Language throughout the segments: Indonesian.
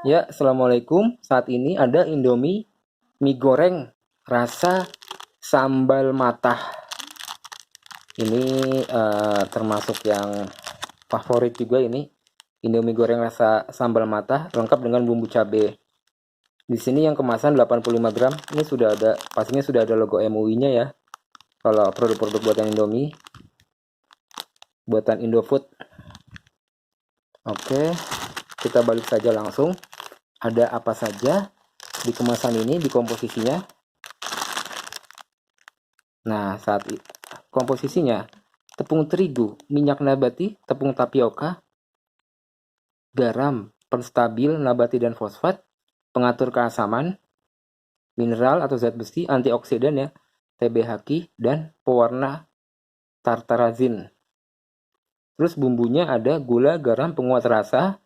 Ya, Assalamualaikum. Saat ini ada Indomie mie goreng rasa sambal matah. Ini termasuk yang favorit juga ini. Indomie goreng rasa sambal matah lengkap dengan bumbu cabai. Di sini yang kemasan 85 gram. Ini sudah ada, pastinya sudah ada logo MUI-nya ya. Kalau produk-produk buatan Indomie, buatan Indofood. Oke, kita balik saja langsung. Ada apa saja di kemasan ini, di komposisinya. Nah, komposisinya tepung terigu, minyak nabati, tepung tapioka, garam, penstabil nabati dan fosfat, pengatur keasaman, mineral atau zat besi, antioksidan ya, TBHQ, dan pewarna tartarazin. Terus bumbunya ada gula, garam, penguat rasa,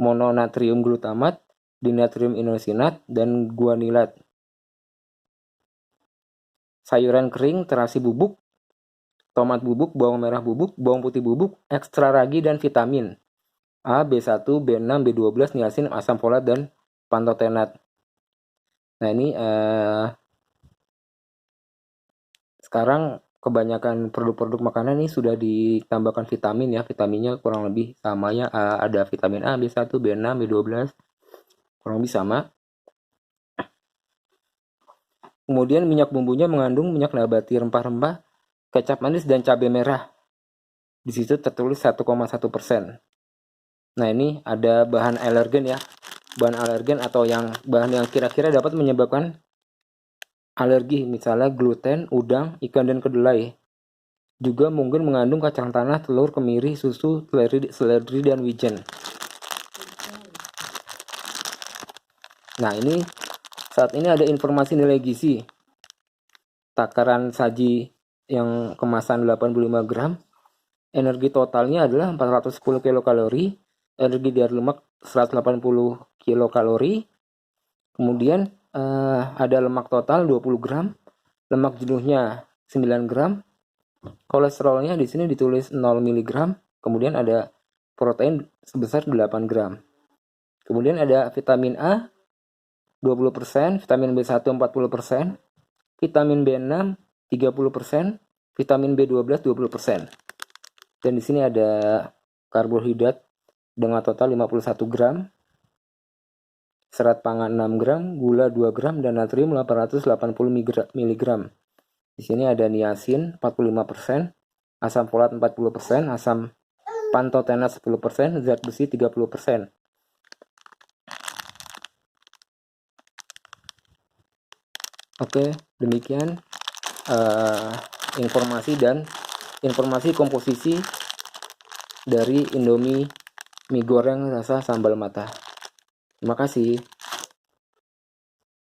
mononatrium glutamat, dinatrium inosinat, dan guanilat. Sayuran kering, terasi bubuk, tomat bubuk, bawang merah bubuk, bawang putih bubuk, ekstra ragi dan vitamin A, B1, B6, B12, niacin, asam folat, dan pantotenat. Nah ini sekarang kebanyakan produk-produk makanan ini sudah ditambahkan vitamin ya. Vitaminnya kurang lebih sama ya. Ada vitamin A, B1, B6, B12, kurang lebih sama. Kemudian minyak bumbunya mengandung minyak nabati, rempah-rempah, kecap manis, dan cabai merah. Di situ tertulis 1,1%. Nah ini ada bahan alergen ya. Bahan alergen atau bahan yang kira-kira dapat menyebabkan alergi, misalnya gluten, udang, ikan, dan kedelai. Juga mungkin mengandung kacang tanah, telur, kemiri, susu, seledri, dan wijen. Nah ini saat ini ada informasi nilai gizi. Takaran saji yang kemasan 85 gram, energi totalnya adalah 410 kilokalori, energi dari lemak 180 kilokalori, kemudian ada lemak total 20 gram, lemak jenuhnya 9 gram, kolesterolnya di sini ditulis 0 mg, kemudian ada protein sebesar 8 gram. Kemudian ada vitamin A 20%, vitamin B1 40%, vitamin B6 30%, vitamin B12 20%. Dan di sini ada karbohidrat dengan total 51 gram, serat pangan 6 gram, gula 2 gram, dan natrium 880 mg. Di sini ada niacin 45%, asam folat 40%, asam pantotenat 10%, zat besi 30%. Oke, demikian informasi komposisi dari Indomie mie goreng rasa sambal matah. Terima kasih.